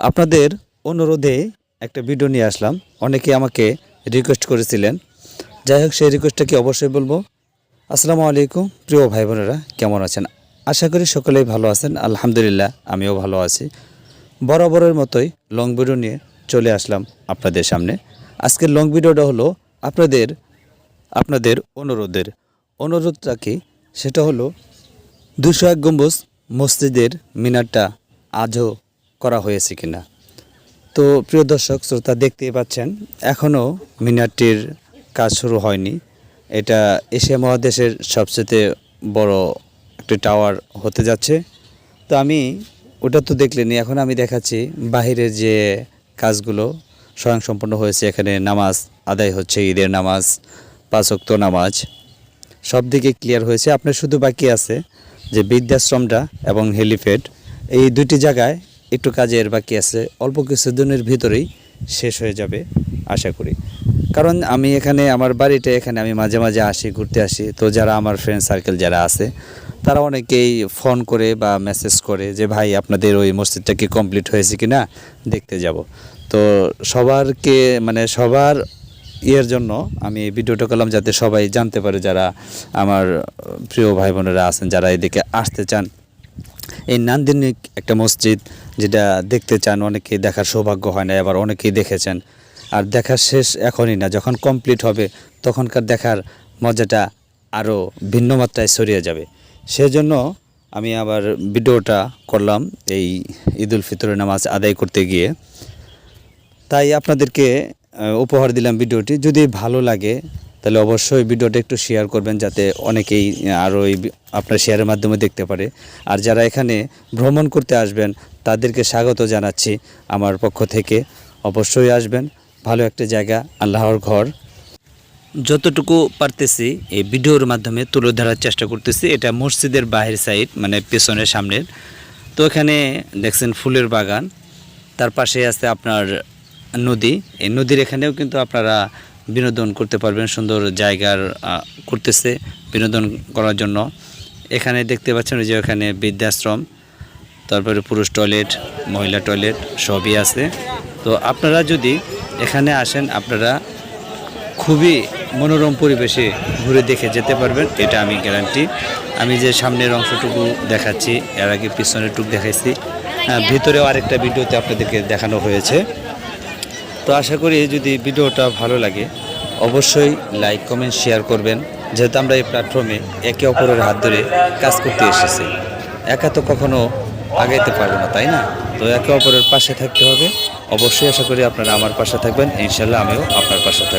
আপনাদের অনুরোধে একটা ভিডিও নিয়ে আসলাম। অনেকে আমাকে রিকোয়েস্ট করেছিলেন। যাই হোক, সেই রিকোয়েস্টটাকে অবশ্যই বলবো। আসসালামু আলাইকুম প্রিয় ভাই বোনেরা, কেমন আছেন? আশা করি সকলেই ভালো আছেন। আলহামদুলিল্লাহ, আমিও ভালো আছি। বরাবরের মতোই লং ভিডিও নিয়ে চলে আসলাম আপনাদের সামনে। আজকের লং ভিডিওটা হলো আপনাদের অনুরোধটা কি, সেটা হলো 201 গম্বুজ মসজিদের মিনারটা আজও করা হয়েছে কিনা। তো প্রিয় দর্শক শ্রোতা, দেখতেই পাচ্ছেন এখনও মিনারটির কাজ শুরু হয়নি। এটা এশিয়া মহাদেশের সবচেয়ে বড় একটি টাওয়ার হতে যাচ্ছে। তো আমি ওটা তো দেখলেনি, এখন আমি দেখাচ্ছি বাহিরের যে কাজগুলো স্বয়ংসম্পন্ন হয়েছে। এখানে নামাজ আদায় হচ্ছে, ঈদের নামাজ, 5 ওয়াক্ত নামাজ, সব দিকে ক্লিয়ার হয়েছে। আপনার শুধু বাকি আছে যে বৃদ্ধাশ্রমটা এবং হেলিপ্যাড, এই দুটি জায়গায় একটু কাজের বাকি আছে। অল্প কিছুদিনের ভিতরেই শেষ হয়ে যাবে আশা করি। কারণ আমি এখানে, আমার বাড়িটা এখানে, আমি মাঝে মাঝে আসি, ঘুরতে আসি। তো যারা আমার ফ্রেন্ড সার্কেল যারা আছে, তারা অনেকেই ফোন করে বা মেসেজ করে যে ভাই আপনাদের ওই মসজিদটা কি কমপ্লিট হয়েছে কি না, দেখতে যাব। তো সবার ইয়ের জন্য আমি এই ভিডিওটা করলাম, যাতে সবাই জানতে পারে, যারা আমার প্রিয় ভাই বোনেরা আছেন, যারা এদিকে আসতে চান। এই নান্দনিক একটা মসজিদ যেটা দেখতে চান, অনেকেই দেখার সৌভাগ্য হয় না, আবার অনেকেই দেখেছেন। আর দেখার শেষ এখনই না, যখন কমপ্লিট হবে তখনকার দেখার মজাটা আরও ভিন্ন মাত্রায় ছড়িয়ে যাবে। সেজন্য আমি আবার ভিডিওটা করলাম এই ঈদুল ফিতরের নামাজ আদায় করতে গিয়ে। তাই আপনাদেরকে উপহার দিলাম ভিডিওটি। যদি ভালো লাগে তাহলে অবশ্যই ভিডিওটা একটু শেয়ার করবেন, যাতে অনেকেই আরও আপনার শেয়ারের মাধ্যমে দেখতে পারে। আর যারা এখানে ভ্রমণ করতে আসবেন তাদেরকে স্বাগত জানাচ্ছি আমার পক্ষ থেকে। অবশ্যই আসবেন, ভালো একটা জায়গা, আল্লাহর ঘর। যতটুকু পারতেছি এই ভিডিওর মাধ্যমে তুলে ধরার চেষ্টা করতেছি। এটা মসজিদের বাহির সাইড, মানে পেছনের সামনের। তো এখানে দেখছেন ফুলের বাগান, তার পাশে আছে আপনার নদী। এই নদীর এখানেও কিন্তু আপনারা বিনোদন করতে পারবেন, সুন্দর জায়গার করতেছে বিনোদন করার জন্য। এখানে দেখতে পাচ্ছেন যে এখানে বৃদ্ধাশ্রম, তারপরে পুরুষ টয়লেট, মহিলা টয়লেট সবই আছে। তো আপনারা যদি এখানে আসেন, আপনারা খুবই মনোরম পরিবেশে ঘুরে দেখে যেতে পারবেন, এটা আমি গ্যারান্টি। আমি যে সামনের অংশটুকু দেখাচ্ছি, এর আগে পিছনের টুক দেখাইছি, ভিতরেও আরেকটা ভিডিওতে আপনাদেরকে দেখানো হয়েছে। তো আশা করি যদি ভিডিওটা ভালো লাগে অবশ্যই লাইক, কমেন্ট, শেয়ার করবেন। যেহেতু আমরা এই প্ল্যাটফর্মে একে অপরের হাত ধরে কাজ করতে এসেছি, একা তো কখনো আগাইতে পারবো না, তাই না? তো একে অপরের পাশে থাকতে হবে। অবশ্যই আশা করি আপনারা আমার পাশে থাকবেন, ইনশাল্লাহ আমিও আপনার পাশে থাকব।